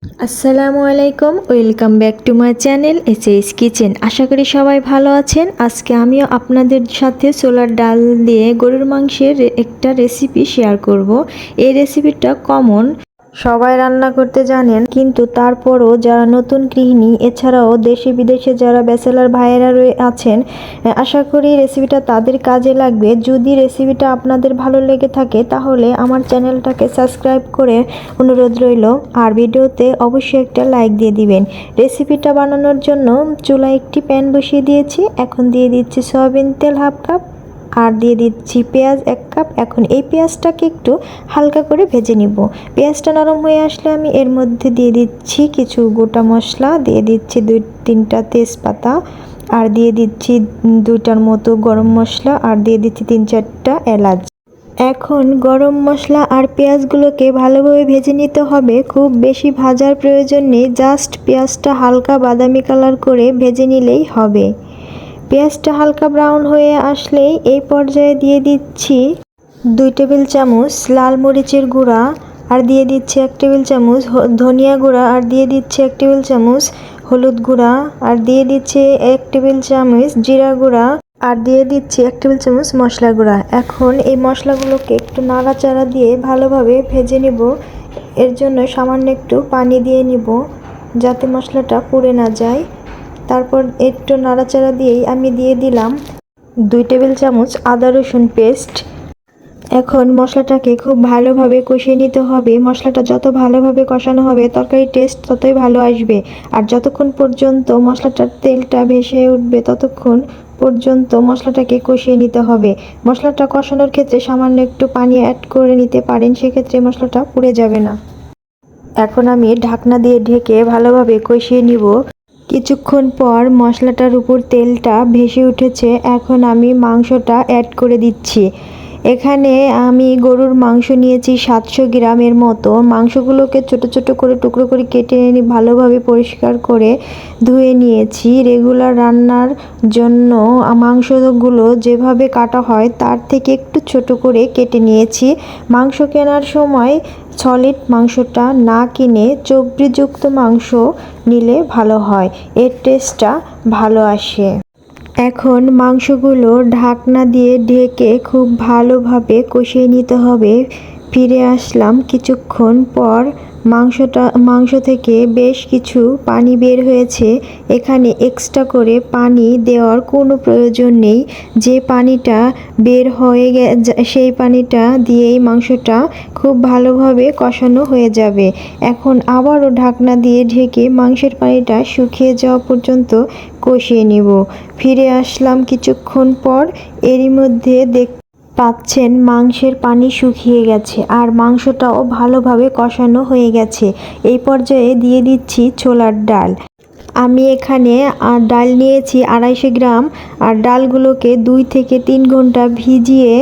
আসসালামু আলাইকুম, welcome back to my channel SS kitchen. আশা করি সবাই ভালো আছেন। আজকে আমিও আপনাদের সাথে ছোলার ডাল দিয়ে গরুর মাংসের একটা রেসিপি শেয়ার করব। এই রেসিপিটা কমন, সবাই রান্না করতে জানেন, কিন্তু তারপরও যারা নতুন গৃহিণী এছাড়াও দেশে বিদেশে যারা ব্যাচেলার ভাইয়েরা আছেন, আশা করি রেসিপিটা তাদের কাজে লাগবে। যদি রেসিপিটা আপনাদের ভালো লেগে থাকে তাহলে আমার চ্যানেলটাকে সাবস্ক্রাইব করে অনুরোধ রইল, আর ভিডিওতে অবশ্যই একটা লাইক দিয়ে দিবেন। রেসিপিটা বানানোর জন্য চুলায় একটি প্যান বসিয়ে দিয়েছি। এখন দিয়ে দিচ্ছি সয়াবিন তেল হাফ কাপ, আর দিয়ে দিচ্ছি পেঁয়াজ 1 কাপ। এখন এই পেঁয়াজটাকে একটু হালকা করে ভেজে নিব। পেঁয়াজটা নরম হয়ে আসলে আমি এর মধ্যে দিয়ে দিচ্ছি কিছু গোটা মশলা, দিয়ে দিচ্ছি 2-3টা তেজপাতা, আর দিয়ে দিচ্ছি 2টার মতো গরম মশলা, আর দিয়ে দিচ্ছি 3-4টা এলাচ। এখন গরম মশলা আর পেঁয়াজগুলোকে ভালোভাবে ভেজে নিতে হবে। খুব বেশি ভাজার প্রয়োজন নেই, জাস্ট পেঁয়াজটা হালকা বাদামি কালার করে ভেজে নিলেই হবে। পেঁয়াজটা হালকা ব্রাউন হয়ে আসলেই এই পর্যায়ে দিয়ে দিচ্ছি 2 টেবিল চামচ লাল মরিচের গুঁড়া, আর দিয়ে দিচ্ছি 1 টেবিল চামচ ধনিয়া গুঁড়া, আর দিয়ে দিচ্ছি 1 টেবিল চামচ হলুদ গুঁড়া, আর দিয়ে দিচ্ছি 1 টেবিল চামচ জিরা গুঁড়া, আর দিয়ে দিচ্ছি 1 টেবিল চামচ মশলা গুঁড়া। এখন এই মশলাগুলোকে একটু নাড়াচাড়া দিয়ে ভালোভাবে ভেজে নিব। এর জন্য সামান্য একটু পানি দিয়ে নিব যাতে মশলাটা পুড়ে না যায়। তারপর একটু নাড়াচাড়া দিয়েই আমি দিয়ে দিলাম 2 টেবিল চামচ আদা রসুন পেস্ট। এখন মশলাটাকে খুব ভালোভাবে কষিয়ে নিতে হবে। মশলাটা যত ভালোভাবে কষানো হবে তরকারির টেস্ট ততই ভালো আসবে। আর যতক্ষণ পর্যন্ত মশলাটার তেলটা ভেসে উঠবে ততক্ষণ পর্যন্ত মশলাটাকে কষিয়ে নিতে হবে। মশলাটা কষানোর ক্ষেত্রে সামান্য একটু পানি অ্যাড করে নিতে পারেন, সেক্ষেত্রে মশলাটা পুড়ে যাবে না। এখন আমি ঢাকনা দিয়ে ঢেকে ভালোভাবে কষিয়ে নিব। কিছুক্ষণ পর মশলাটার উপর তেলটা ভেসে উঠেছে। এখন আমি মাংসটা অ্যাড করে দিচ্ছি। এখানে আমি গরুর মাংস নিয়েছি 700 গ্রামের মতো। মাংসগুলোকে ছোট ছোট করে টুকরো করে কেটে ভালোভাবে পরিষ্কার করে ধুয়ে নিয়েছি। রেগুলার রান্নার জন্য মাংসগুলো যেভাবে কাটা হয় তার থেকে একটু ছোট করে কেটে নিয়েছি। মাংস কেনার সময় সলিড মাংসটা না কিনে চর্বিযুক্ত মাংস নিলে ভালো হয়, এর টেস্টটা ভালো আসে। এখন মাংসগুলো ঢাকনা দিয়ে ঢেকে খুব ভালোভাবে কষিয়ে নিতে হবে। ফিরে আসলাম কিছুক্ষণ পর। মাংস থেকে বেশ কিছু পানি বের হয়েছে। এখানে এক্সট্রা করে পানি দেওয়ার কোনো প্রয়োজন নেই। যে পানিটা বের হয়ে সেই পানিটা দিয়েই মাংসটা খুব ভালোভাবে কষানো হয়ে যাবে। এখন আবারও ঢাকনা দিয়ে ঢেকে মাংসের পানিটা শুকিয়ে যাওয়া পর্যন্ত কষিয়ে নিব। ফিরে আসলাম কিছুক্ষণ পর। এরই মধ্যে পাচ্ছেন মাংসের পানি শুকিয়ে গেছে আর মাংসটাও ভালোভাবে কষানো হয়ে গেছে। এই পর্যায়ে দিয়ে দিচ্ছি ছোলার ডাল। আমি এখানে ডাল নিয়েছি 250 গ্রাম, আর ডালগুলোকে 2 থেকে 3 ঘন্টা ভিজিয়ে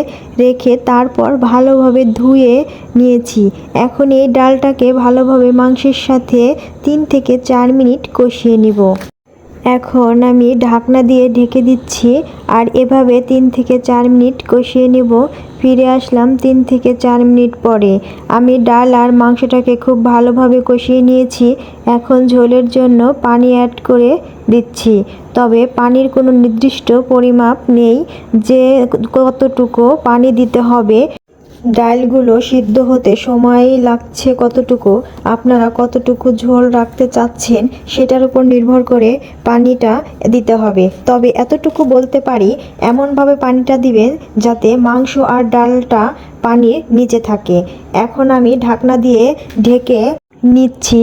রেখে তারপর ভালোভাবে ধুয়ে নিয়েছি। এখন এই ডালটাকে ভালোভাবে মাংসের সাথে 3 থেকে 4 মিনিট কষিয়ে নিব। এখন আমি ঢাকনা দিয়ে ঢেকে দিচ্ছি, আর এভাবে 3 থেকে 4 মিনিট কষিয়ে নেব। ফিরে আসলাম 3 থেকে 4 মিনিট পরে। আমি ডাল আর মাংসটাকে খুব ভালোভাবে কষিয়ে নিয়েছি। এখন ঝোলের জন্য পানি অ্যাড করে দিচ্ছি, তবে পানির কোনো নির্দিষ্ট পরিমাপ নেই যে কতটুকু পানি দিতে হবে। ডালগুলো সিদ্ধ হতে সময় লাগছে কতটুকু, আপনারা কতটুকু ঝোল রাখতে চাচ্ছেন সেটার উপর নির্ভর করে পানিটা দিতে হবে। তবে এতটুকু বলতে পারি, এমনভাবে পানিটা দিবেন যাতে মাংস আর ডালটা পানির নিচে থাকে। এখন আমি ঢাকনা দিয়ে ঢেকে নিচ্ছি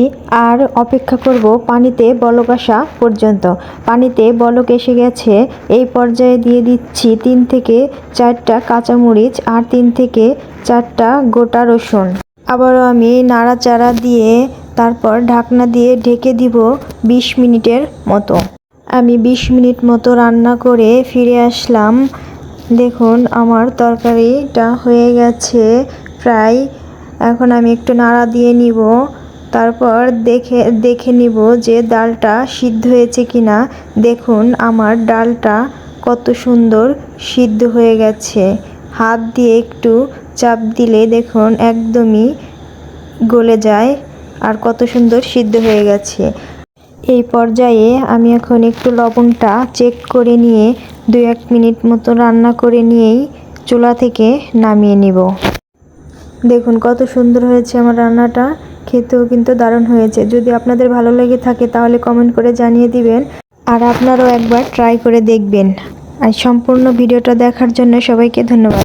আর অপেক্ষা করব পানিতে বলক আসা পর্যন্ত। পানিতে বলক এসে গেছে। এই পর্যায়ে দিয়ে দিচ্ছি 3 থেকে 4টা কাঁচামরিচ আর 3 থেকে 4টা গোটা রসুন। আবারও আমি নাড়াচাড়া দিয়ে তারপর ঢাকনা দিয়ে ঢেকে দিব 20 মিনিটের মতো। আমি 20 মিনিট মতো রান্না করে ফিরে আসলাম। দেখুন আমার তরকারিটা হয়ে গেছে প্রায়। এখন আমি একটু নাড়া দিয়ে নিব, তারপর দেখে নিব যে ডালটা সিদ্ধ হয়েছে কিনা। দেখুন আমার ডালটা কত সুন্দর সিদ্ধ হয়ে গেছে। হাত দিয়ে একটু চাপ দিলে দেখুন একদমই গলে যায়। আর কত সুন্দর সিদ্ধ হয়ে গেছে। এই পর্যায়ে আমি এখন একটু লবণটা চেক করে নিয়ে 2-1 মিনিট মতো রান্না করে নিয়েই চুলা থেকে নামিয়ে নিব। দেখুন কত সুন্দর হয়েছে আমার রান্নাটা, খেতেও কিন্তু দারুণ হয়েছে। যদি আপনাদের ভালো লেগে থাকে তাহলে কমেন্ট করে জানিয়ে দিবেন, আর আপনারাও একবার ট্রাই করে দেখবেন। আর সম্পূর্ণ ভিডিওটা দেখার জন্য সবাইকে ধন্যবাদ।